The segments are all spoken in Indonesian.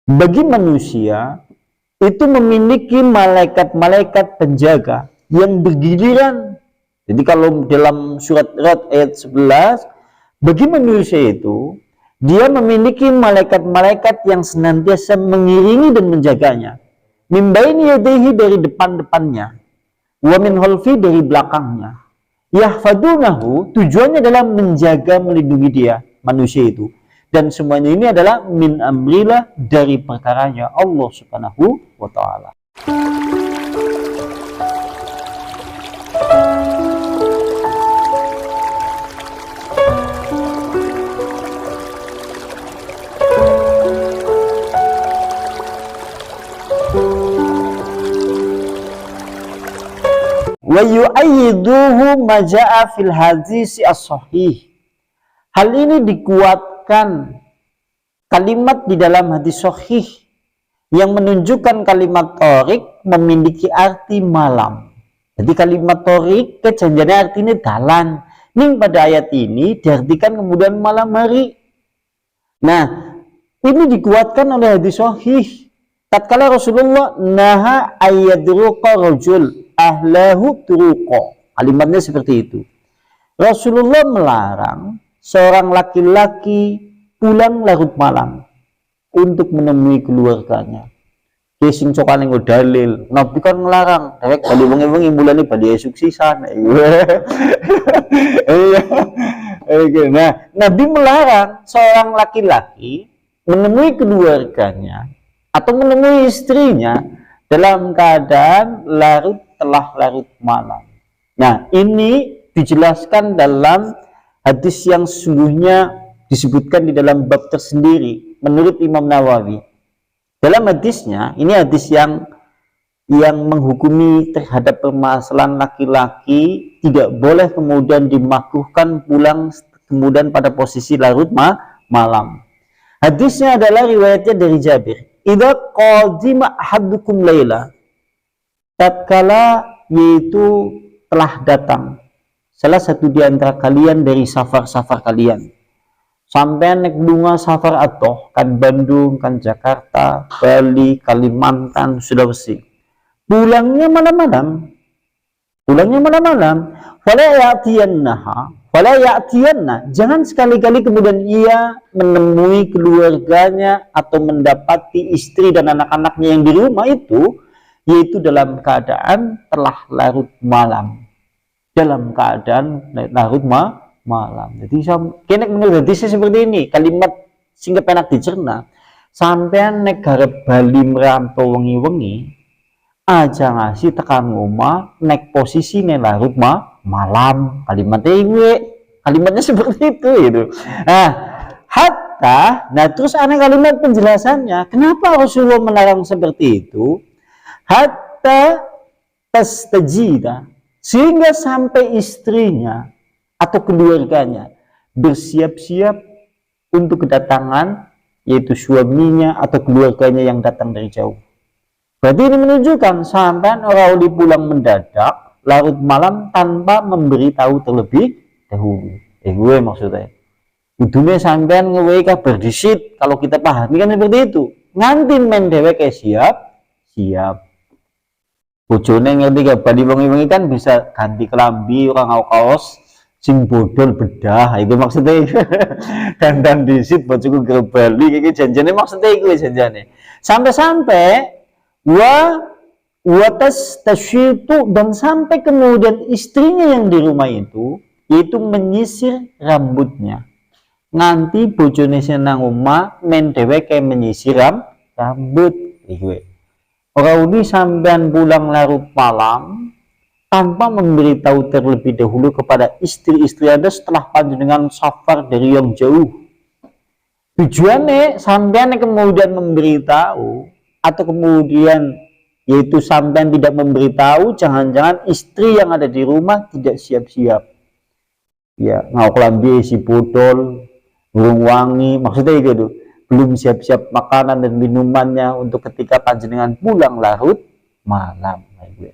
bagi manusia itu memiliki malaikat-malaikat penjaga yang bergiliran. Jadi kalau dalam surat Rad ayat 11, bagi manusia itu dia memiliki malaikat-malaikat yang senantiasa mengiringi dan menjaganya. Min baini yadayhi, dari depan-depannya, wa min khalfi, dari belakangnya. Yahfadunahu, tujuannya adalah menjaga, melindungi dia, manusia itu. Dan semuanya ini adalah min amrillah, dari perkaranya Allah Subhanahu wa ta'ala. Wa yu'ayyiduhu maja'a fil hadis as-sahih. Hal ini dikuatkan kalimat di dalam hadis sahih yang menunjukkan kalimat torik memiliki arti malam. Jadi kalimat torik kejanjiannya artinya dalan. Ning pada ayat ini diartikan kemudian malam hari. Nah, ini dikuatkan oleh hadis sahih. Tatkala Rasulullah naha ayyadruqa rajul ahlahu turuqa. Kalimatnya seperti itu. Rasulullah melarang seorang laki-laki pulang larut malam untuk menemui keluarganya. Sing cokane nggo dalil, Nabi kan ngelarang, dewek bali wengi-wengi mulane bali esuk sisan. Nah, Nabi melarang seorang laki-laki menemui keluarganya atau menemui istrinya dalam keadaan telah larut malam. Nah, ini dijelaskan dalam hadis yang sesungguhnya disebutkan di dalam bab tersendiri menurut Imam Nawawi. Dalam hadisnya, ini hadis yang menghukumi terhadap permasalahan laki-laki tidak boleh kemudian dimakruhkan pulang kemudian pada posisi larut malam. Hadisnya adalah riwayatnya dari Jabir. Idza qadima ahadukum laila, tatkala yaitu telah datang salah satu di antara kalian dari safar-safar kalian, sampai naik bunga safar atau kan Bandung, kan Jakarta, Bali, Kalimantan, Sulawesi, pulangnya malam-malam, wala ya'tiyanna, jangan sekali-kali kemudian ia menemui keluarganya atau mendapati istri dan anak-anaknya yang di rumah itu, yaitu dalam keadaan telah larut malam, dalam keadaan larut malam. Jadi kene menurut hadis seperti ini, kalimat sing penak dicerna. Sampean nek garep Bali merantau wengi-wengi, aja ngasih tekan ngomah nek posisi nek larut malam. Kalimatnya seperti itu gitu. Nah, terus aneh kalimat penjelasannya, kenapa Rasulullah melarang seperti itu? Hatta tastajida, sehingga sampai istrinya atau keluarganya bersiap-siap untuk kedatangan, yaitu suaminya atau keluarganya yang datang dari jauh. Berarti ini menunjukkan sampai orang pulang mendadak larut malam tanpa memberitahu terlebih dahulu. Gue maksudnya udunya sampean ngewe kabar disit, kalau kita pahami kan seperti itu. Nganti men dhewek siap bojone ngerti kabar di wengi-wengi kan bisa ganti kelambi, orang ngau kaos sing bodol bedah, itu maksudnya. Dan disit bojoku gerep Bali iki janjane, maksudnya iku janjane. Sampai-sampai watas tasyitu, dan sampai kemudian istrinya yang di rumah itu yaitu menyisir rambutnya. Nanti bojone senang omah men dheweke menyisir rambut. Orang ini sampean pulang larut malam tanpa memberitahu terlebih dahulu kepada istri-istri Anda setelah panjenengan safar dari yang jauh. Tujuannya sampean kemudian memberitahu, atau kemudian yaitu sampean tidak memberitahu, jangan-jangan istri yang ada di rumah tidak siap-siap. Ya, ngau kelambi si botol, burung wangi, maksudnya gitu. Belum siap-siap makanan dan minumannya untuk ketika panjenengan pulang larut malam.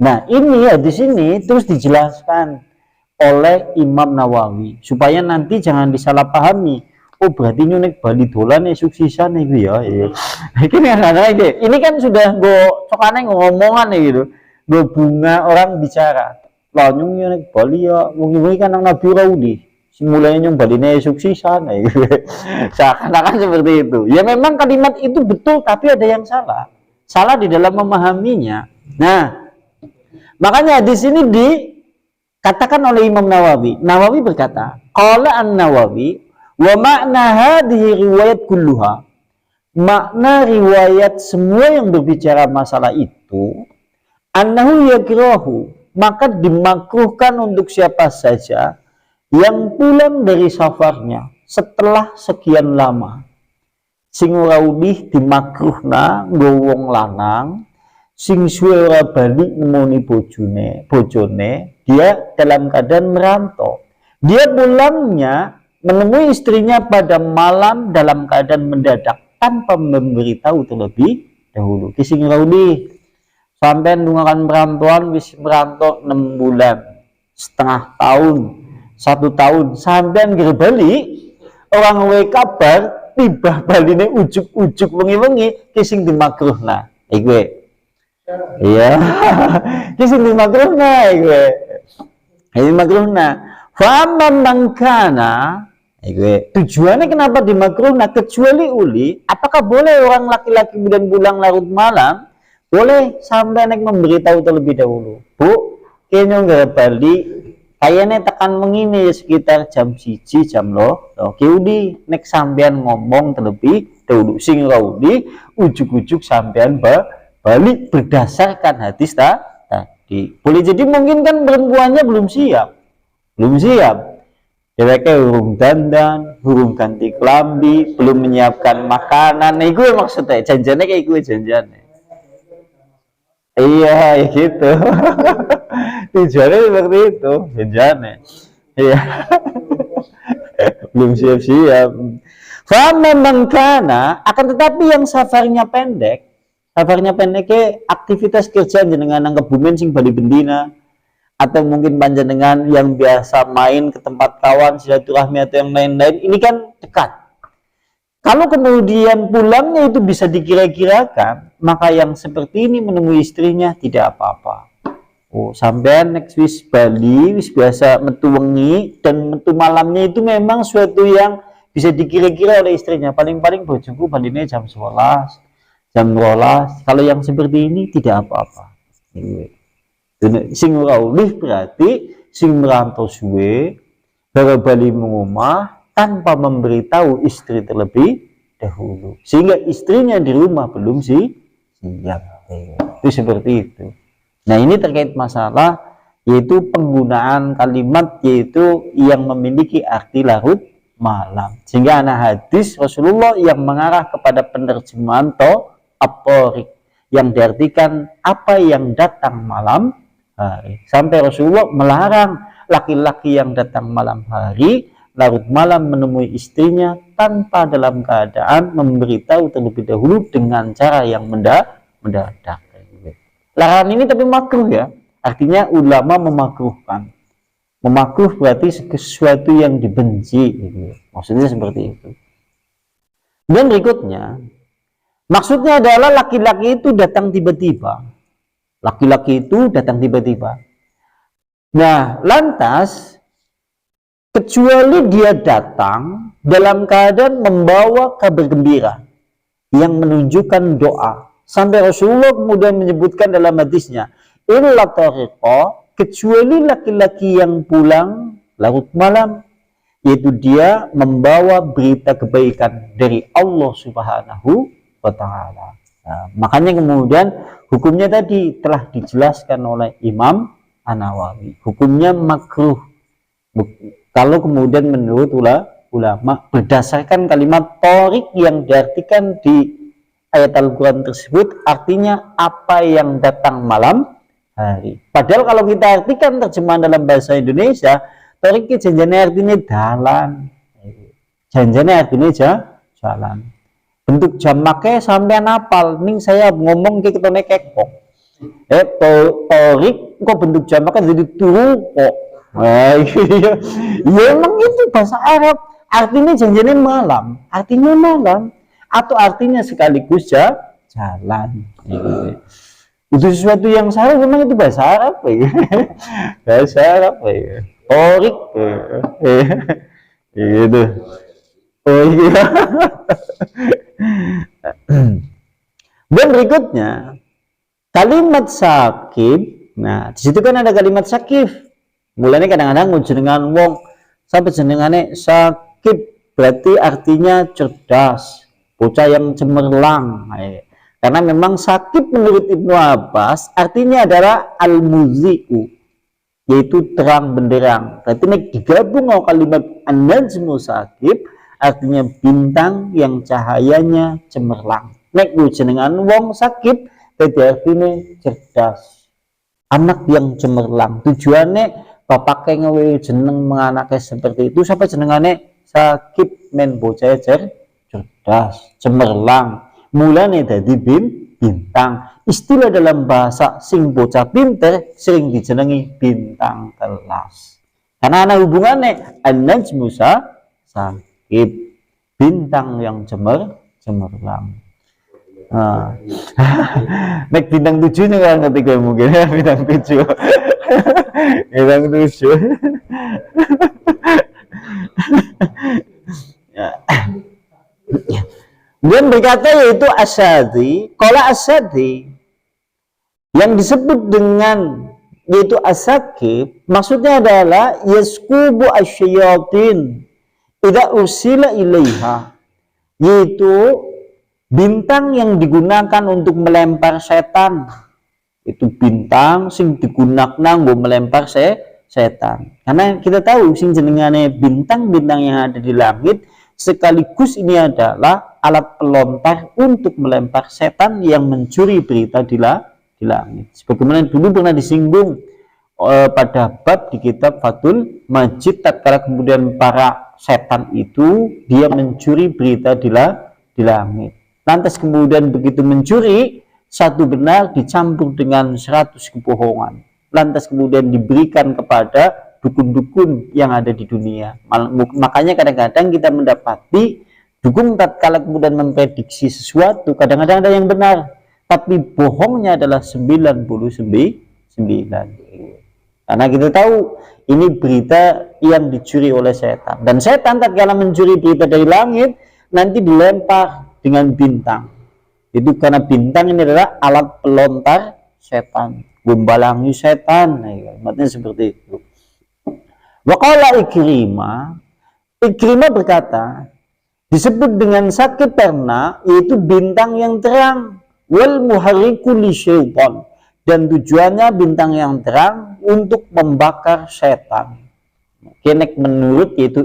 Nah, ini di sini terus dijelaskan oleh Imam Nawawi supaya nanti jangan disalahpahami. Oh berarti nek Bali dolan suksisan iku ya. Ini kan sudah go cokane ngomongan gitu. Go bunga orang bicara. Lah nyung nek Bali ya mungkin kan nang Nabi Raudi. Mulai nyung Baline suksisan gitu. Seakan-akan seperti itu. Ya memang kalimat itu betul tapi ada yang salah. Salah di dalam memahaminya. Nah, makanya di sini dikatakan oleh Imam Nawawi. Nawawi berkata, qala an-Nawawi wa makna hadhihi riwayat kulluha. Makna riwayat semua yang berbicara masalah itu annahu yakrahu, maka dimakruhkan untuk siapa saja yang pulang dari safarnya setelah sekian lama. Sing ora udih dimakruhna nggo wong lanang sing suwe ora bali nemoni bojone, dia dalam keadaan merantau. Dia pulangnya menemui istrinya pada malam dalam keadaan mendadak tanpa memberitahu terlebih dahulu. Kising raudi sampai nungakan perantauan wis merantau 6 bulan, setengah tahun, 1 tahun, sampai Bali orang we kabar tiba baline ujuk-ujuk wengi-wengi kising dimakruhna. Iku iya. Kising dimakruhna iku. Ini makruhna. Fa mangkana tujuannya kenapa dimakruhna kecuali uli apakah boleh orang laki-laki kemudian pulang larut malam? Boleh sampai nek memberitahu terlebih dahulu. Bu, kayaknya nggak Bali kayaknya tekan mengini sekitar jam 1 jam lo. Oke udi nek sampean ngomong terlebih dahulu sing raudi ujuk-ujuk sampean balik berdasarkan hadis tadi. Boleh jadi mungkin kan perempuannya belum siap. Mereka urung dandan, urung ganti kelambi, belum menyiapkan makanan. Nah, itu maksudnya janjane kayak gue janjane. Iya, gitu. Tujuannya seperti itu, janjane. Iya. Belum siap-siap. Fama mangkana, akan tetapi yang safarnya pendek ke aktivitas kerja jenengan nang kebumen sing bali bendina, atau mungkin panjenengan yang biasa main ke tempat kawan silaturahmi atau yang lain-lain, ini kan dekat. Kalau kemudian pulangnya itu bisa dikira-kirakan, maka yang seperti ini menemui istrinya tidak apa-apa. Oh, sampean next wis Bali wis biasa metu wengi dan metu malamnya itu memang suatu yang bisa dikira-kira oleh istrinya. Paling-paling bojoku baline jam 11, jam 12. Kalau yang seperti ini tidak apa-apa. Sing ora ulih berarti sing merantau suwe baru bali mengumah tanpa memberitahu istri terlebih dahulu sehingga istrinya di rumah belum siap. Itu seperti itu. Nah ini terkait masalah yaitu penggunaan kalimat yaitu yang memiliki arti larut malam, sehingga ada hadis Rasulullah yang mengarah kepada penerjemahan at-tariq yang diartikan apa yang datang malam hari. Sampai Rasulullah melarang laki-laki yang datang malam hari larut malam menemui istrinya tanpa dalam keadaan memberitahu terlebih dahulu dengan cara yang mendadak. Larangan ini tapi makruh ya, artinya ulama memakruhkan. Memakruh berarti sesuatu yang dibenci, maksudnya seperti itu. Dan berikutnya, maksudnya adalah laki-laki itu datang tiba-tiba. Nah, lantas kecuali dia datang dalam keadaan membawa kabar gembira yang menunjukkan doa. Sampai Rasulullah kemudian menyebutkan dalam hadisnya, illa tariqa, kecuali laki-laki yang pulang larut malam, yaitu dia membawa berita kebaikan dari Allah Subhanahu wa Ta'ala. Nah, makanya kemudian hukumnya tadi telah dijelaskan oleh Imam An-Nawawi. Hukumnya makruh. Kalau kemudian menurut ulama berdasarkan kalimat tariq yang diartikan di ayat Al-Quran tersebut, artinya apa yang datang malam hari. Padahal kalau kita artikan terjemahan dalam bahasa Indonesia, tariq janjane artinya dalan. Janjane artinya jalan. Bentuk jamaknya sampai napal. Ning saya ngomong ke ketone kekok. Tariq kok bentuk jamaknya jadi turu kok. Ya emang itu bahasa Arab. artinya janjinya malam, artinya malam, atau artinya sekaligus jalan. Itu sesuatu yang salah, memang itu bahasa Arab ya. Bahasa Arab ya. Torik gitu. Oh iya. Dan berikutnya kalimat sakit. Nah, di situ kan ada kalimat sakif. Mulanya kadang-kadang jenengan wong sampai jenengane sakit, berarti artinya cerdas, bocah yang cemerlang. Karena memang sakit menurut Ibnu Abbas artinya adalah al-muziku, yaitu terang benderang. Berarti ini digabung dengan kalimat an-najmu sakit, artinya bintang yang cahayanya cemerlang. Nek jenengan wong sakit, berarti artinya cerdas, anak yang cemerlang. Tujuannya bapak ngewe jeneng menganaknya seperti itu sampai jenengane sakit men bocah cerdas, cemerlang. Mulane dadi bintang. Istilah dalam bahasa sing bocah pinter sering dijenengi bintang kelas. Karena ada hubungannya an-najmu sakit, bintang yang cemerlang. Nek bintang 7 nih kan ketika mungkin bintang 7. Bintang 7. Kemudian berkata yaitu asyadi, qala asyadi yang disebut dengan yaitu asakib, maksudnya adalah yaskubu asyayatin idza ursila ilaiha, yaitu bintang yang digunakan untuk melempar setan. Itu bintang sing digunakan untuk melempar setan. Karena kita tahu sing jenengane bintang-bintang yang ada di langit sekaligus ini adalah alat pelontar untuk melempar setan yang mencuri berita di langit. Sebagaimana dulu pernah disinggung pada bab di kitab Fathul Majid, tatkala kemudian para setan itu dia mencuri berita di langit. Lantas kemudian begitu mencuri, satu benar dicampur dengan 100 kebohongan. Lantas kemudian diberikan kepada dukun-dukun yang ada di dunia. Makanya kadang-kadang kita mendapati dukun tatkala kemudian memprediksi sesuatu, kadang-kadang ada yang benar, tapi bohongnya adalah 99. Karena kita tahu ini berita yang dicuri oleh setan. Dan setan tatkala mencuri berita dari langit, nanti dilempar dengan bintang. Itu karena bintang ini adalah alat pelontar setan, membalangi setan. Maksudnya seperti itu. Waqala Ikrimah berkata, disebut dengan sakit karena yaitu bintang yang terang, wal muharriku li syaitan, dan tujuannya bintang yang terang untuk membakar setan. Kenek menurut yaitu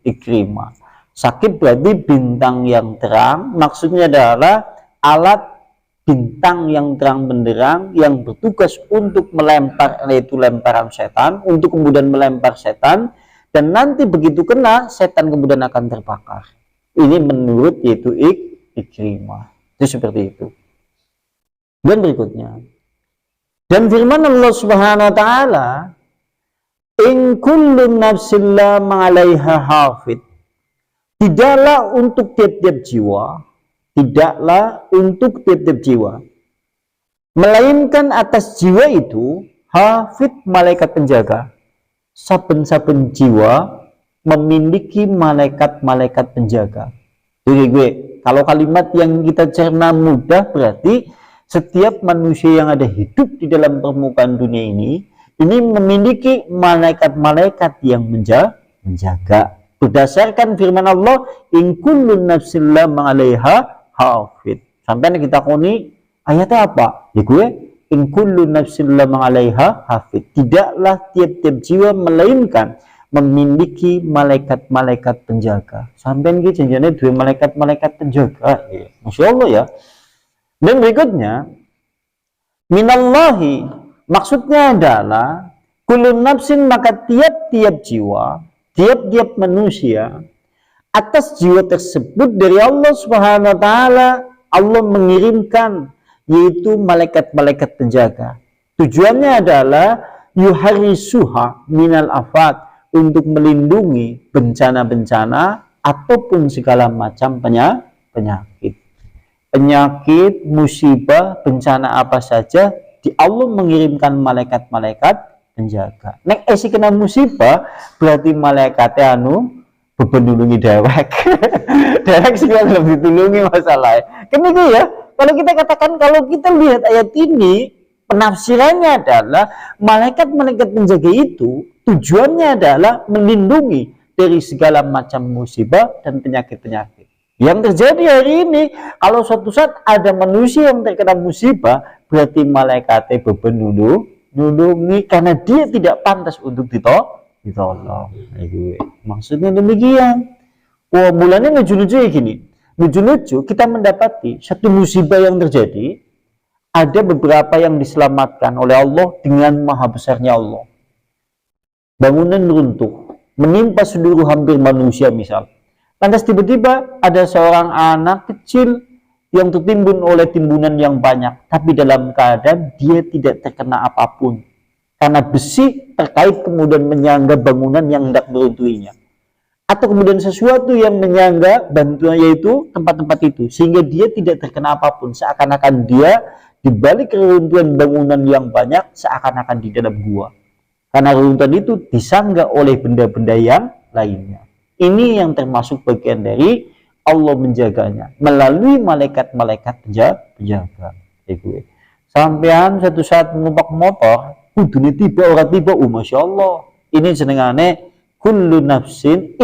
Ikrimah. Sakit berarti bintang yang terang, maksudnya adalah alat bintang yang terang benderang yang bertugas untuk melempar, yaitu lemparan setan, untuk kemudian melempar setan, dan nanti begitu kena setan kemudian akan terbakar. Ini menurut yaitu Ikrimah. Itu seperti itu. Dan berikutnya, dan firman Allah Subhanahu wa taala, in kullu nafsin la ma'alaiha hafid, tidaklah untuk tiap-tiap jiwa, melainkan atas jiwa itu hafid, malaikat penjaga. Saben-saben jiwa memiliki malaikat-malaikat penjaga. Jadi kalau kalimat yang kita cerna mudah, berarti setiap manusia yang ada hidup di dalam permukaan dunia ini memiliki malaikat-malaikat yang menjaga. Berdasarkan firman Allah, in kullu nafsin la ma'alaiha hafid. Sampai kita koni ayatnya apa? Ya gue, in kullu nafsin la ma'alaiha hafid. Tidaklah tiap-tiap jiwa melainkan memiliki malaikat-malaikat penjaga. Sampai kita janjiannya dua malaikat-malaikat penjaga. Masya Allah ya. Dan berikutnya, minallahi, maksudnya adalah kullu nafsin, maka tiap-tiap jiwa, tiap-tiap manusia, atas jiwa tersebut dari Allah Subhanahu wa taala Allah mengirimkan yaitu malaikat-malaikat penjaga. Tujuannya adalah yuharisuha minal afat, untuk melindungi bencana-bencana ataupun segala macam penyakit. Penyakit, musibah, bencana apa saja, di Allah mengirimkan malaikat-malaikat penjaga. Nek esi kena musibah, berarti malaikatnya bebenulungi dewek. Dewek segala belum ditulungi masalahnya. Kenapa ya? Kalau kita katakan, kalau kita lihat ayat ini, penafsirannya adalah malaikat-malaikat penjaga itu tujuannya adalah melindungi dari segala macam musibah dan penyakit-penyakit yang terjadi hari ini. Kalau suatu saat ada manusia yang terkena musibah, berarti malaikatnya nulungi karena dia tidak pantas untuk ditolong. Maksudnya demikian. Wah, mulanya lucu-lucu ya gini. Lucu-lucu kita mendapati satu musibah yang terjadi, ada beberapa yang diselamatkan oleh Allah dengan maha besarnya Allah. Bangunan runtuh, menimpa seluruh hampir manusia misal. Lantas tiba-tiba ada seorang anak kecil yang tertimbun oleh timbunan yang banyak, tapi dalam keadaan dia tidak terkena apapun. Karena besi terkait kemudian menyangga bangunan yang hendak meruntuhinya. Atau kemudian sesuatu yang menyangga bantunannya itu tempat-tempat itu, sehingga dia tidak terkena apapun. Seakan-akan dia di balik keruntuhan bangunan yang banyak, seakan-akan di dalam gua. Karena keruntuhan itu disangga oleh benda-benda yang lainnya. Ini yang termasuk bagian dari Allah menjaganya melalui malaikat-malaikat penjaga. Sampean satu saat numpak motor, kudune tiba orang tiba, masya Allah. Ini senengane kullu nafsin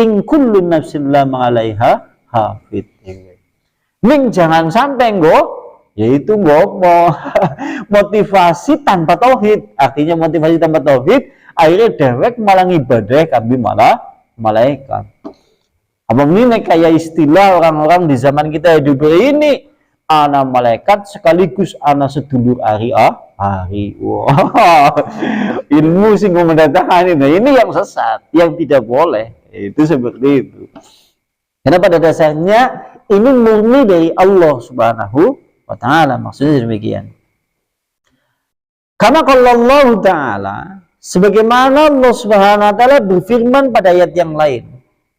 la ma'alaiha hafid. Ning jangan sampai yaitu motivasi tanpa tauhid. Artinya motivasi tanpa tauhid, akhirnya dewek malah ibadah kami malah malaikat. Abang ini kayak istilah orang-orang di zaman kita hidup ini, ana malaikat sekaligus ana sedulur hari. Wow. Ilmu sing mendatangkan ini yang sesat, yang tidak boleh. Itu seperti itu. Karena pada dasarnya ini murni dari Allah Subhanahu wa ta'ala. Maksudnya demikian. Karena kalau Allah ta'ala, sebagaimana Allah Subhanahu wa ta'ala berfirman pada ayat yang lain.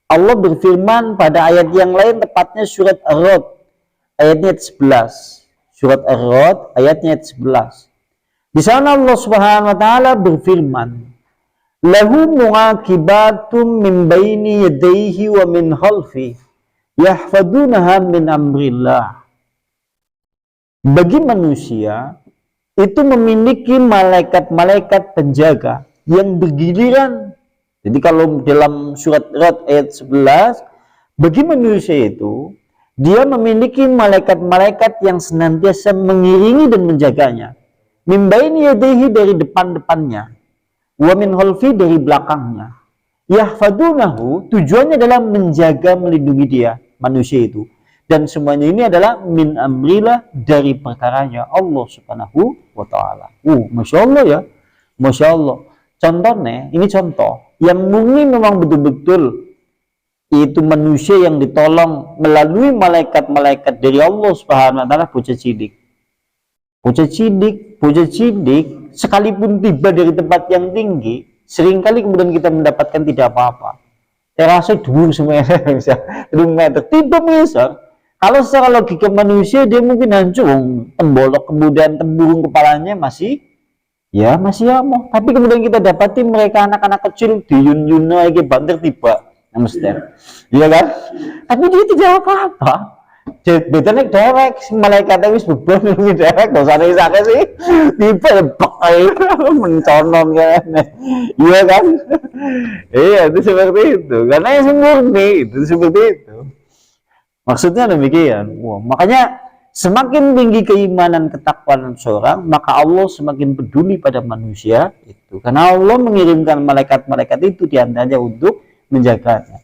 Allah berfirman pada ayat yang lain, tepatnya surat Ar-Ra'd ayatnya 11. Surat Ar-Ra'd ayatnya 11. Di sana Allah Subhanahu wa taala berfirman, "Lahu mu'aqibatum min baini yadayhi wa min khalfi yahfadunaha min amrillah." Bagi manusia itu memiliki malaikat-malaikat penjaga yang bergiliran. Jadi kalau dalam surat Ra'd ayat 11, bagi manusia itu, dia memiliki malaikat-malaikat yang senantiasa mengiringi dan menjaganya. Min baini yadayhi dari depan-depannya, wa min khalfi dari belakangnya. Yahfadunahu, tujuannya adalah menjaga, melindungi dia, manusia itu. Dan semuanya ini adalah min amrillah, dari perkaranya Allah Subhanahu wa ta'ala. Masya Allah ya. Masya Allah. Contohnya, ini contoh yang murni memang betul-betul itu manusia yang ditolong melalui malaikat-malaikat dari Allah Subhanahu wa taala. Bocah cilik sekalipun tiba dari tempat yang tinggi, seringkali kemudian kita mendapatkan tidak apa-apa. Terasa dulu semuanya 2 meter tiba misal. Kalau secara logika manusia dia mungkin hancur, tembolok kemudian temburung kepalanya masih amoh. Tapi kemudian kita dapati mereka anak-anak kecil di yun-yun lagi banter tiba namaste. Iya kan? Tapi dia tidak apa-apa. Bedanya dewek, malaikat wis beban nulungi dewek, gak usah sakit sih. Tiba pakai menconon kan. Iya kan? Iya, itu seperti itu. Karena yang murni itu seperti itu. Maksudnya demikian. Makanya semakin tinggi keimanan ketakwaan seorang, maka Allah semakin peduli pada manusia itu. Karena Allah mengirimkan malaikat-malaikat itu diantaranya untuk menjaganya.